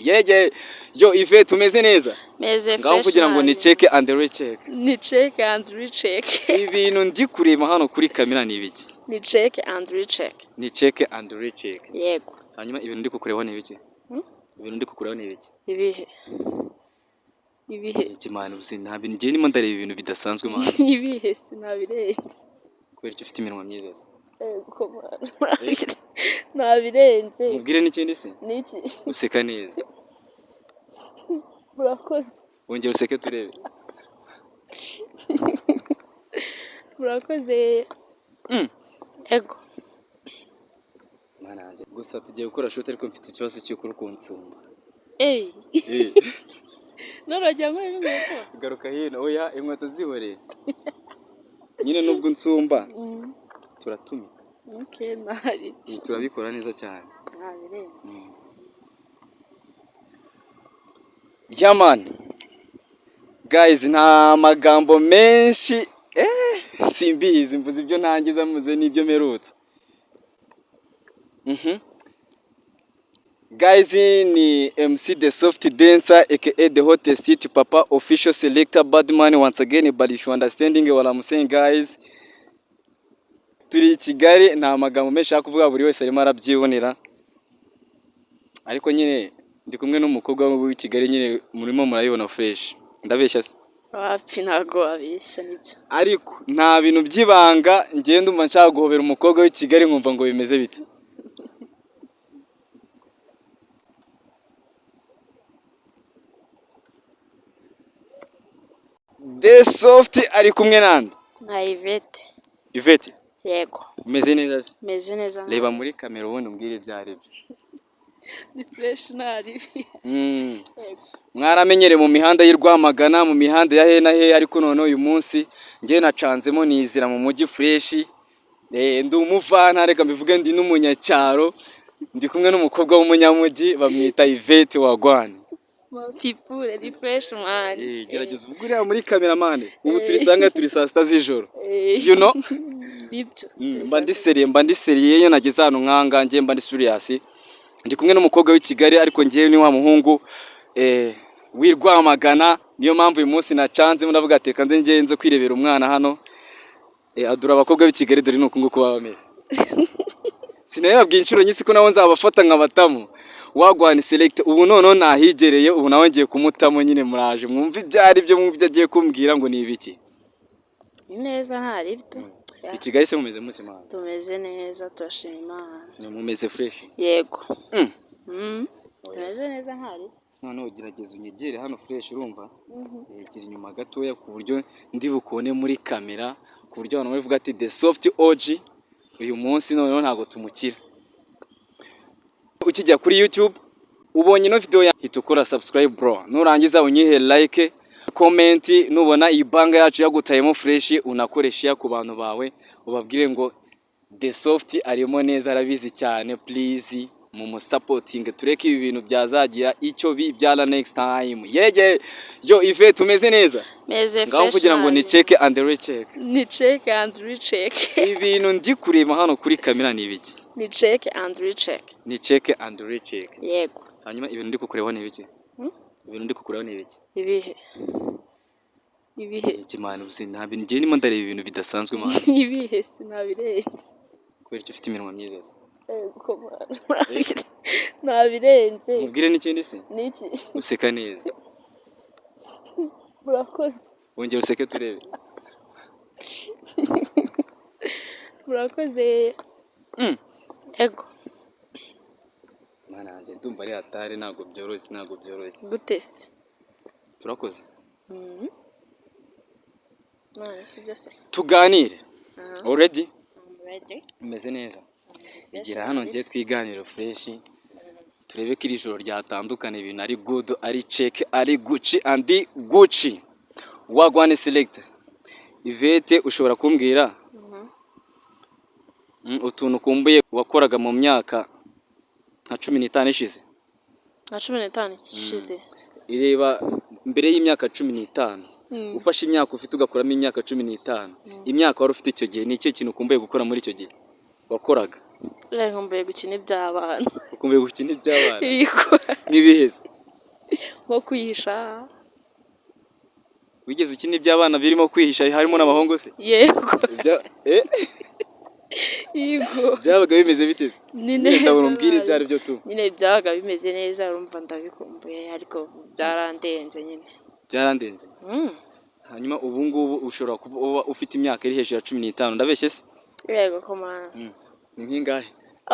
Yeye yo Yvette umeze neza meze ngaho kugira ngo ni check and recheck ni check and recheck ibintu ndi kureba hano kuri kamera ni ibiki ni check and recheck ni check and recheck yego hanyuma ibintu ndi kukureba ni ibiki ibintu ndi kukureba ni ibiki ibihe ikimana uzi nta bintu ngiye nimo ndareba ibintu bidasanzwe mana ibihe sinabirenze kubera icyo ufite iminwa myiza yego nabirenze mubwire n'ikindi se niki useka neza murakoze wongera useke turebe murakoze ego mana yanjye gusa tugiye gukora shoot ariko mfite ikibazo cyo kurukunsumba norajya ngo inkweto garuka hino oya inkweto zihore nyine nubwo nsumba turatumi okay nari turabikora neza cyane nabirenze Yaman guys nta magambo menshi simbizi mvuze ibyo ntangiza muze nibyo merutse Guys ni MC the soft dancer aka the hottest hit papa official selector Badman once again, but if you understanding what I'm saying guys, turi Kigali nta magambo menshi akuvuga buri wese arimo arabyibonera ariko nyine ndi kumwe n'umukobwa w'i Kigali nyine murimo murayibona fresh ndabeshya se wapi nago abeshya nibyo ariko nta bintu byibanga ngende umva nshaka guhobera umukobwa w'i Kigali nkumva ngo bimeze bite The soft ari kumwe nande na Yvette Yvette yego umeze neza se meze neza reba muri kamera ubundi umbwire ibyaribyo ni fresh nari mwaramenyere mu mihanda y'u Rwamagana mu mihanda ya he na he ariko none uyu munsi ngiye nacanzemo nizira mu mujyi fresh ndi umuvana reka mbivuge ndi n'umunyacyaro ndi kumwe n'umukobwa w'umunyamujyi bamwita Yvette wagwane Pipure ni fresh man gerageza uvugurira muri cameraman ubu turi saa sita z'ijoro you know bibyo mba ndiseriye iyo nageze hano nkanga ngiye mba ndi serious ndi kumwe n'umukobwa w'i Kigali ariko ngiye ni wa muhungu w'i Rwamagana niyo mpamvu uyu munsi nacanze ndavuga ati kandi ngenze kwirebera umwana hano adura abakobwa b'i Kigali dore nuko nguko baba bameze sinayabwiye inshuro nyinshi ko nawo nzabafata nkabatamu wagwane select ubu none nahigereye ubu nawe ngiye kumutamo nyine muraje mwumva ibyari byo mwumva agiye kumbwira ngo ni ibiki neza ntari bito i Kigali se mumeze mute mana tumeze neza turashima Imana mumeze fresh yego tumeze neza ntari none ugerageza unyegere hano fresh urumva yegera inyuma gatoya ku buryo ndi bukone muri kamera ku buryo abantu bavuga ati the soft OG uyu munsi none ntago tumukira ukijya kuri YouTube ubonye ino video hita ukora subscribe bro nurangiza unyihe like comment nubona iyi banga yacu yagutayemo fresh unakoresha ku bantu bawe ubabwire ngo the soft arimo neza arabizi cyane please mu supporting tureke ibi bintu byazagira icyo bibyara next time yeye yo Yvette umeze neza meze fresh ngaho kugira ngo ni check and recheck ni check and recheck ibintu ndi kureba hano kuri kamera ni ibiki ni check and recheck ni check and recheck yego hanyuma ibintu ndi kukureba ni ibiki ibintu ndi kukureba ni ibiki ibihe ikimana uzi nta bintu ngiye nimo ndareba ibintu bidasanzwe mana ibihe sinabirenze kubera icyo ufite iminwa myiza yego nabirenze mubwire n'ikindi se niki useka neza murakoze wongera useke turebe murakoze ego mana yanjye ndumva ari hatari ntago byoroshye gute se turakoze none si byose tuganire already umeze neza igira hano ngiye twiganira fresh turebe ko iri joro ryatandukana ibintu ari good ari check ari Gucci wagwane select Yvette ushobora kumbwira utuntu kumbuye wakoraga mu myaka nka 15 ishize nka 15 ishize ireba mbere y'imyaka 15 ufashe imyaka ufite ugakuramo imyaka 15 imyaka wari ufite icyo gihe ni cyo kintu kumbuye gukora muri icyo gihe wakoraga nkumbuye gukina iby'abana ukumbuye gukina iby'abana n'ibiheze nko kwihisha. wigeze ukina iby'abana birimo kwihisha harimo n'abahungu se? Yego. Yego. Byabaga bimeze bite? Nyine ndabona umbwira ibyo ari byo tu. Nyine byabaga bimeze neza, urumva ndabikumbuye ariko byarandenze nyine. Byarandenze. Hanyuma ubu ngubu ushobora kuba ufite imyaka iri hejuru ya 15, ndabeshye se? Yego komana. Ni nkingahe?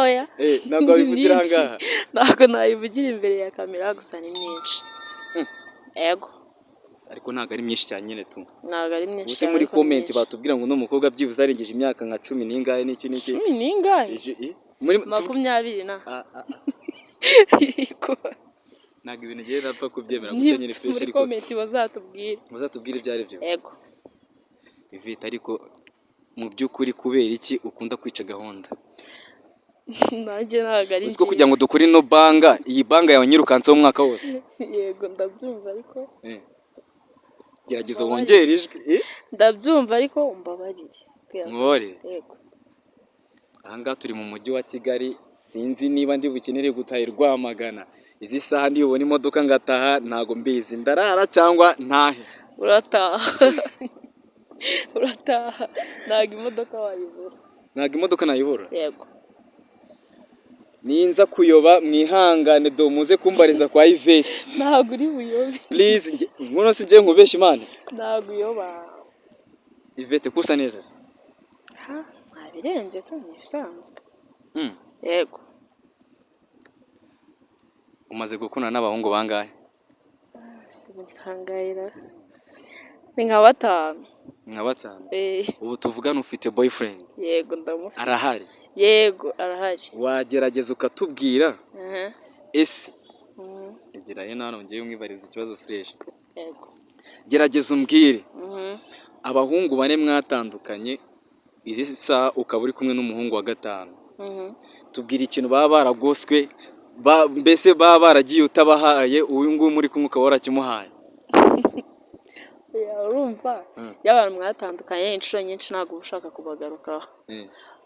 Oya. Ntabwo wabivugira ahangaha. Ntabwo nabivugira imbere ya kamera, gusa ni myinshi. Yego. Ariko ntabwo ari myinshi cyane nyine tu. Ntabwo ari myinshi cyane. Muri comment batubwira ngo n'umukobwa byibuze arengeje imyaka nka 10 n'ingahe n'iki n'iki. 10 n'ingahe? Muri 20 na. Ntabwo ibintu ngiye napfa kubyemera gusa nyine fresh ariko. Muri comment bazatubwira ibyo ari byo. Yego. Ivete ariko mu by'ukuri kubera iki ukunda kwica gahunda? Nanjye ntabwo ari Uziko kugira ngo dukore no banga, iyi banga yawe nyirukanseho umwaka wose. Yego ndabyumva ariko. Gerageza wongere ijwi. Ndabyumva ariko umbabarire. Ngore. Yego. Ahangaha turi mu mujyi wa Kigali, sinzi niba ndi bukenere gutaha Rwamagana. Izi saha ndibona imodoka ngataha ntago mbizi, ndarara cyangwa ntahe? Urataha. Urataha. Ntago imodoka wayibura. Ntago imodoka nayibura? Yego. Ninza kuyoba mwihangane do muze kumbariza kwa Ivete. Ntago uri buyobe. Please ngono sije nkubesha Imana. Ntago uyoba. Ivete kusa neza se? Birenze tu nibisanzwe. Yego. Umaze gukuna n'abahungu bangahe? Sibangayira. Ni nka 5. Nka 5? Ubu tuvugana ufite boyfriend? Yego ndamufite. Arahari? Yego arahari. Wagerageza ukatubwira? Ese igira ye nano ngiye umwibariza ikibazo fresh. Yego. Gerageza umbwire. Abahungu bane mwatandukanye izi saa ukaba uri kumwe n'umuhungu wa 5. Tubwira ikintu baba baragoswe, mbese baba baragiye utabahaye uyu nguyu muri kumwe ukaba warakimuhaye. Urumva y'abantu mwatandukanye inshuro nyinshi ntago ushaka kubagarukaho.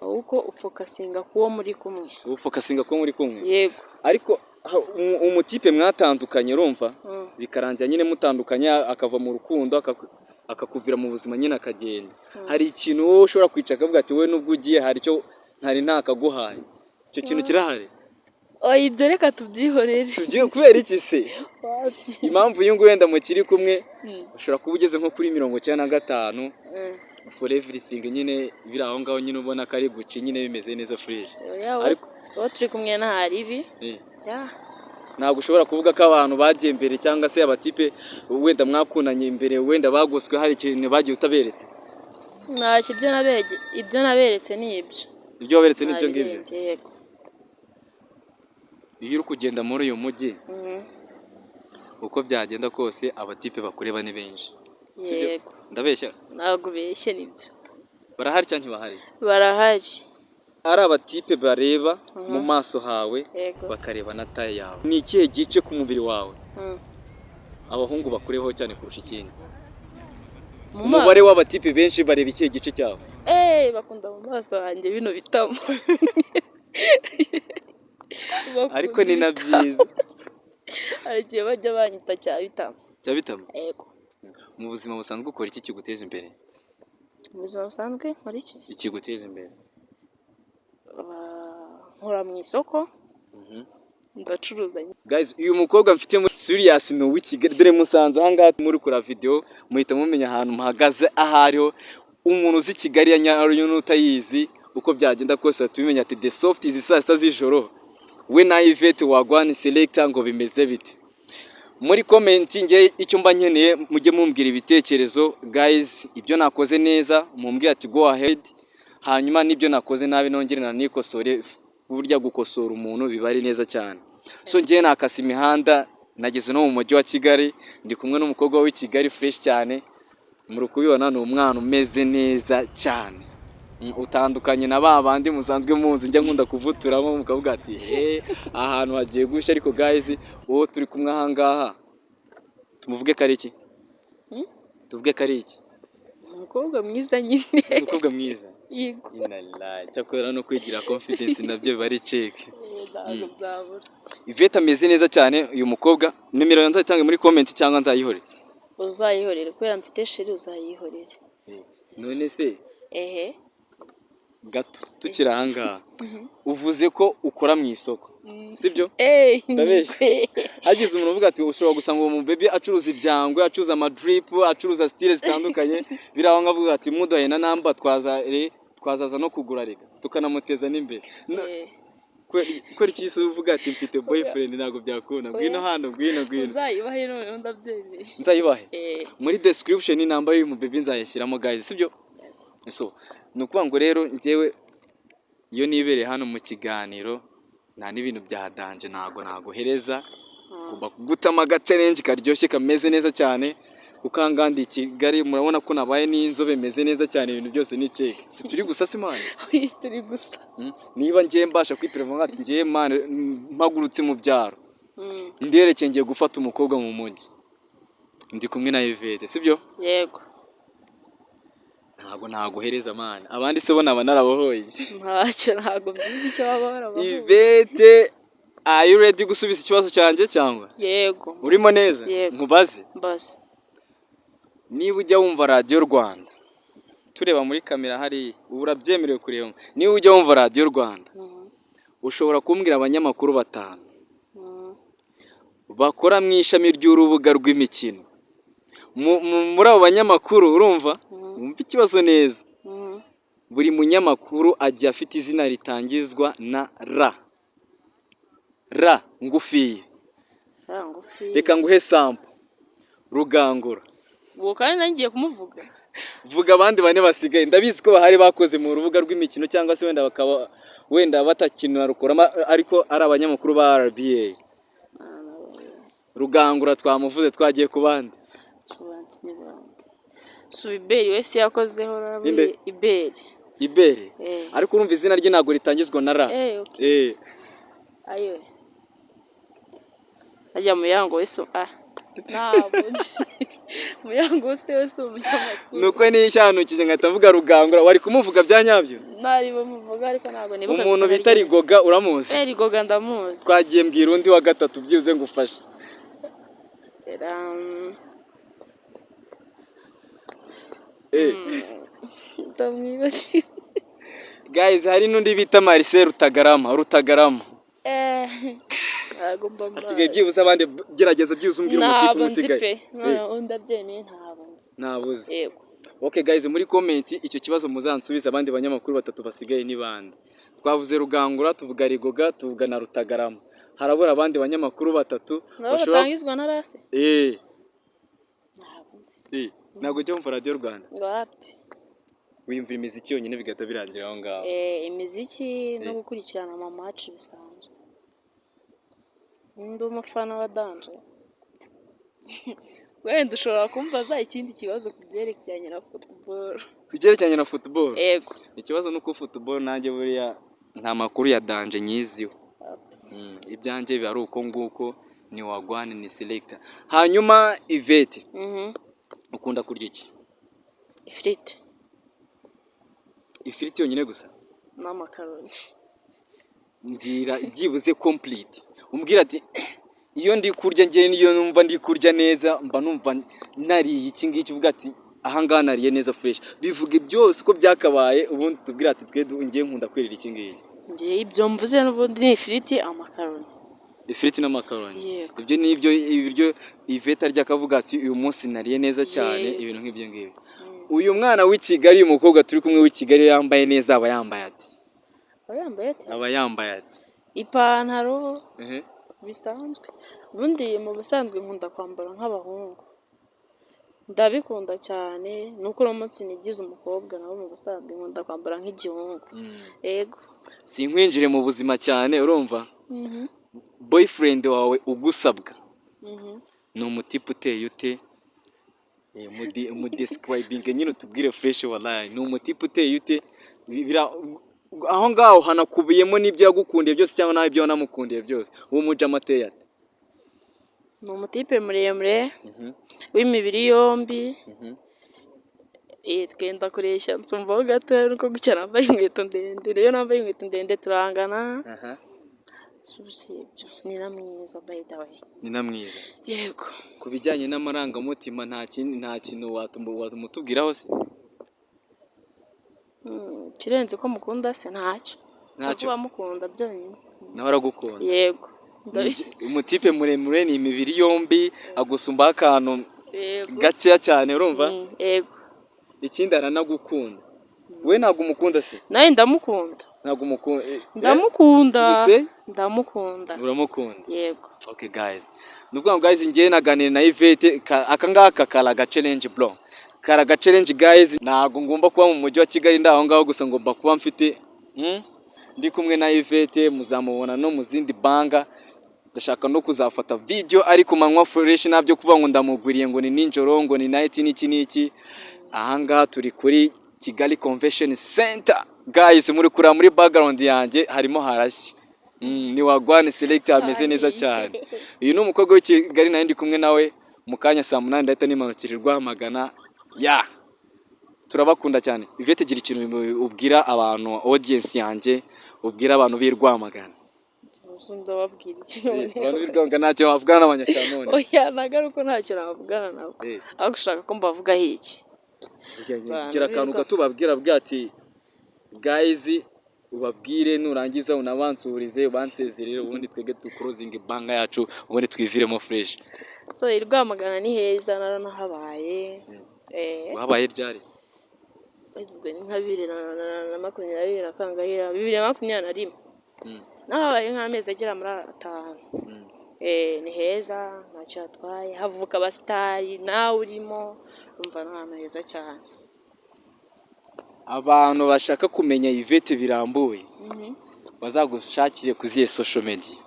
Ahubwo ufokasinga kuwo muri kumwe. Ufokasinga kuwo muri kumwe? Yego. Ariko umutipe mwatandukanye urumva bikarangira nyine mutandukanye akava mu rukundo akakuvira mu buzima nyine akagenda. Hari ikintu wowe ushobora kwica akavuga ati we nubwo ugiye hari cyo ntari ntakaguhaye. Icyo kintu kirahari? Ibyo reka tubyihorere. Tugiye kubera iki se? Impamvu y'ingu wenda mukiri kumwe ushobora kuba ugeze nko kuri 95 for everything nyine biri aho ngaho nyine ubona kari guci nyine bimeze neza fresh. Ariko turi kumwe na hari ibi. Ntabwo ushobora kuvuga ko abantu bagiye imbere cyangwa se abatipe wenda mwakunanye imbere wenda bagoswe hari ikintu bagiye utaberetse? Ntacyo ibyo naberetse ni ibyo. Ibyo waberetse ni ibyo ngibyo? Yego. Iyo uri kugenda muri uyu mujyi uko byagenda kose abatipe bakureba ni benshi. Yego. Ndabeshya? Ntabwo beshye nibyo. Barahari cyangwa ntibahari? Barahari. Ari abatipe bareba mu maso hawe bakareba na taye yawe. Ni ikihe gice ku mubiri wawe abahungu bakureho cyane kurusha ikindi? Umubare w'abatipe benshi bareba ikihe gice cyawe? Bakunda mu maso hanjye bino bitamo. Ariko ni na byiza. Arigiye bajya banyita cyabitamo. Cyabitamo? Yego. Mu buzima busanzwe ukora iki kiguteza imbere? Mu buzima busanzwe nkora iki? Ikiguteza imbere. Nkora mu isoko. Ndacuruza. Guys, uyu mukobwa mfite muri Serious no w'Ikigali dore musanze ahangaha muri kura video muhita mumenya ahantu mpagaze ahariho umuntu uzi Kigali ya Nyaruyo n'utayizi uko byagenda kose tubimenya ati the soft izi saa sita z'ijoro we na Ivete wagwani selector ngo bimeze biti. Muri comment nge icyo mba nkeneye mujye mumbwira ibitekerezo guys, ibyo nakoze neza mumbwira ati go ahead, hanyuma nibyo nakoze nabi nongere na nikosore. Burya gukosora umuntu bibari neza cyane. So ngiye nakasa imihanda nageze no mu mujyi wa Kigali ndi kumwe n'umukobwa w'i Kigali fresh cyane. Muri kubibona ni umwana umeze neza cyane. Utandukanye na babandi musanzwe munzi njya nkunda kuvuturamo mukavuga ati ahantu hagiye gushya. Ariko guys uwo turi kumwe ahangaha tumuvuge kari iki? Tuvuge kari iki? umukobwa mwiza nyine. umukobwa mwiza Yego. inala cyakora no kwigira confidence nabyo bari check. Ntabwo byabura. Ivete ameze neza cyane uyu mukobwa, nimero yanze itange muri comment cyangwa nzayihore. Uzayihorere kubera mfite sheri, uzayihorere. None se gato tukiri ahangaha uvuze ko ukora mu isoko sibyo? Ndabeshya. Hagize umuntu uvuga ati ushobora gusanga uwo baby acuruza ibyangwe, acuruza amadrip, acuruza style zitandukanye, biraho ngavuga ati mudohe na namba twazaza no kugura reka tukanamuteza n'imbere. Kweri cyise uvuga ati mfite boyfriend ntago byakunda, ngwino hano ngwino. Uzayibahe none ndabyemeye. Nzayibahe muri description namba y'uyu baby nzayashyiramo guys sibyo? So nukuvuga ngo rero njyewe iyo nibereye hano mu kiganiro nta n'ibintu bya danje ntago hereza kuba gutama challenge karyoshye kameze neza cyane ukangandi i Kigali murabona ko nabaye n'inzobe meze neza cyane, ibintu byose ni check. Si turi gusa simane turi gusa. Niba ngiye mbasha kwipereva ngati ngiye man mpagurutse mu byaro nderekeye ngiye gufata umukobwa mu mujyi ndi kumwe na Ivete sibyo? Yego. Ntago hereza man, abandi se bona banarabohoye. Ntacyo ntago mbizi icyo baba barabohoye. Ivete, are you ready gusubiza ikibazo cyanjye cyangwa? Yego. Urimo neza? Nkubaze. Basi. Niba ujya wumva Radio Rwanda, tureba muri kamera hari urabyemerewe kureba. Niba ujya wumva Radio Rwanda, ushobora kumbwira abanyamakuru batanu bakora mu ishami ry'urubuga rw'imikino. Muri abo banyamakuru urumva? Wumva ikibazo neza. Buri munyamakuru agiye afite izina ritangizwa na ra ngufiye. Reka nguhe sample. Rugangura. Uwo kandi nangiye kumuvuga. Vuga abandi bane basigaye. Ndabizi ko bahari bakoze mu rubuga rw'imikino cyangwa se wenda batakinira rukorama ariko ari abanyamakuru ba RBA. Rugangura twamuvuze twagiye ku bandi. Iberi wese yakozeho rabi Iberi. Ariko urumva izina rye ntago ritangizwa na ra. Ayo. Ajya muyango wese ntabwo muyango wese umunyamakuru. Nuko ni icyanukije ngata mvuga Rugangura wari kumuvuga bya nyabyo? Nari bamuvuga ariko ntago nibuka. Umuntu bita Rigoga uramuzi? Rigoga ndamuzi. Twagiye mbwira undi wa gatatu byuze ngufashe. Guys, hari nundi bita Marcel Rutagarama. Asigaye byibuze abandi gerageza byibuze umbwira umutipe musigaye. Ndabyemeye ntabuze. Yego. Okay guys, muri comment icyo kibazo muzansubiza abandi banyamakuru batatu basigaye ni bande. Twavuze Rugangura, tuvuga Rigoga, tuvuga na Rutagarama. Harabura abandi banyamakuru batatu bashobora batangizwa na rase. Ntabwo cyo mva Radio Rwanda. Wapi? Wiyumvira imiziki yonyine bigata birangira aho ngaho. Imiziki no gukurikirana ama match bisanzwe. Ndi umufana wa danje. Wenda ushobora kumbaza ikindi kibazo kubyerekeranye na football. Kubyerekeranye na football? Yego. Ikibazo nuko football nanjye buriya nta makuru ya danje nyiziho. Ibyanjye biba ari uko nguko ni wagwane ni selector. Hanyuma Ivete. Ukunda kurya iki? Ifiriti. Ifiriti yonyine gusa? N'amakaroni. Mbwira byibuze complete. Umbwira ati iyo ndi kurya ngiye niyo numva ndi kurya neza mba numva nariye iki ngiki uvuga ati aha ngaha nariye neza fresh. Bivuge byose ko byakabaye ubundi tubwira ati twe ngiye nkunda kwirira iki ngiki. Ngiye ibyo mvuze n'ubundi ni ifiriti amakaroni. Ifiriti n'amakaroni. Ibyo ni ibiryo Ivete arya akavuga ati uyu munsi nariye neza cyane ibintu nk'ibyo ngibyo. Uyu mwana w'i Kigali umukobwa turi kumwe w'i Kigali yambaye neza aba yambaye ati? Aba yambaye ati? Ipantaro bisanzwe. Ubundi mu busanzwe nkunda kwambara nk'abahungu. Ndabikunda cyane nuko uno munsi nigize umukobwa nawe mu busanzwe nkunda kwambara nk'igihungu. Yego. Sinkwinjire mu buzima cyane urumva? Boyfriend wawe ugusabwa ni umutipe uteye ute? Mu describing nyine tubwire fresh wallahi ni umutipe uteye ute? Aho ngaho hanakubiyemo n'ibyo yagukundiye byose cyangwa naho ibyo wanamukundiye byose. Uwo mujama ateye ate? Ni umutipe muremure w'imibiri yombi. twenda kureshya nsumvaho gatoya nuko gutya nambaye inkweto ndende rero nambaye inkweto ndende turangana. aha Usibye ni na mwiza by the way. ni na mwiza. Yego. Ku bijyanye n'amarangamutima nta kintu watumutubwiraho se? Kirenze ko mukunda se ntacyo. Ntacyo. Kuba mukunda byonyine. Nawe aragukunda. Yego. Umutipe muremure ni imibiri yombi agusumbaho akantu Yego. gakeya cyane urumva. Yego. Ikindi aranagukunda. We ntabwo umukunda se? Nawe ndamukunda. Ntabwo umukunda. Ndamukunda. Ndamukunda. Uramukunda? Yego. Okay guys. Nuvuga ngo guys ngiye naganira na Yvette aka ngaka karaga challenge bro. Karaga challenge guys ntabwo ngomba kuba mu mujyi wa Kigali ndaho ngaho gusa ngomba kuba mfite ndi kumwe na Yvette muzamubona no mu zindi banga. Ndashaka no kuzafata video ariko manywa fresh nabyo kuvuga ngo ndamugwiriye ngo ni ninjoro ngo ni night niki. Ahangaha turi kuri Kigali Convention Center guys, muri kura muri background yanjye harimo harashye. Ni wagwane selector ameze neza cyane. Uyu ni umukobwa w'i Kigali nayo ndi kumwe nawe mu kanya saa 8 ndahita nimanukirirwa Magana. Turabakunda cyane. Yvette gira ikintu ubwira abantu audience yanjye, ubwira abantu b'i Rwamagana. Ndababwira iki none? Abantu b'i Rwamagana ntacyo bavugana n'abanyacyamone. Oya nagaruko ntacyo nabavugana nabo. Aho gushaka ko mbavugaho iki. Gira akantu gatubabwira bwati guys ubabwire nurangiza unabansurize bansezerere ubundi twege tuclosing banga yacu ubundi twiviremo fresh. So i Rwamagana ni heza naranahabaye. Wahabaye ryari? Ubwo ni nka 2020 na kangahira 2021. Nahabaye nk'amezi agera muri 5. Ni heza ntacyo atwaye havuka abasitari nawe urimo umva n'ahantu heza cyane. Abantu bashaka kumenya Yvette birambuye bazagushakire kuziye social media.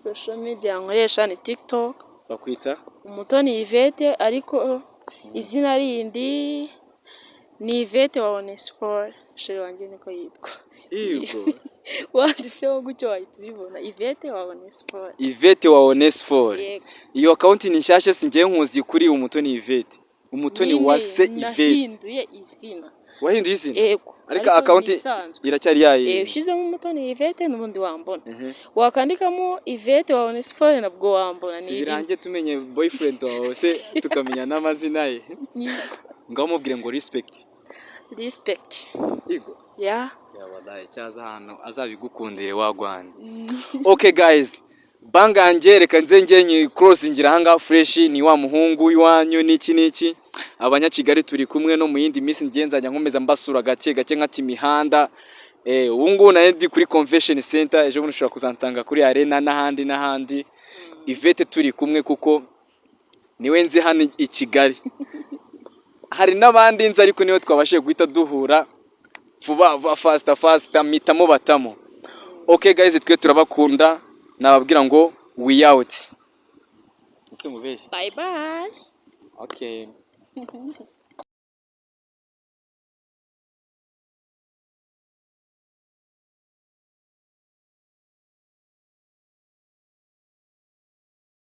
Social media nkoresha ni TikTok Bakwita Umutoni Yvette ariko izina rindi ni Yvette wa Onesphore. Sheri wanjye niko yitwa. Yego. Wanditseho gutyo wahita ubibona Yvette wa Onesphore. Yvette wa Onesphore. Yego. Iyo account ni nshyashya singiye nkuzi kuri Umutoni Yvette. Umutoni wa se Yvette. Nahinduye izina. Wahinduye izina? Yego. Ariko account iracyari yayi. Ushizemo Umutoni Yvette n'ubundi wambona. Wakandikamo Yvette wa Onesphore nabwo wambona ni. Birange tumenye boyfriend wawe se tukamenya n'amazina ye. Ngaho mubwire ngo respect. Respect. Yego. Yeah. Wallahi cyaza hano azabigukundire wagwane. Okay guys. Banganje reka nzengenye crossingira hanga fresh ni wa muhungu iwanyu niki. Abanyakigali turi kumwe no mu yindi minsi ngenzanya nkomeza mbasura gake nkati imihanda. Ubu ngubu naye ndi kuri Convention Center ejo bundi ushobora kuzansanga kuri arena n'ahandi. Yvette turi kumwe kuko niwe nzi hano i Kigali. Hari n'abandi nzi ariko niwe twabashe guhita duhura vuba fast mitamo batamo. Okay guys twe turabakunda nababwira ngo we out. Bye bye. Okay.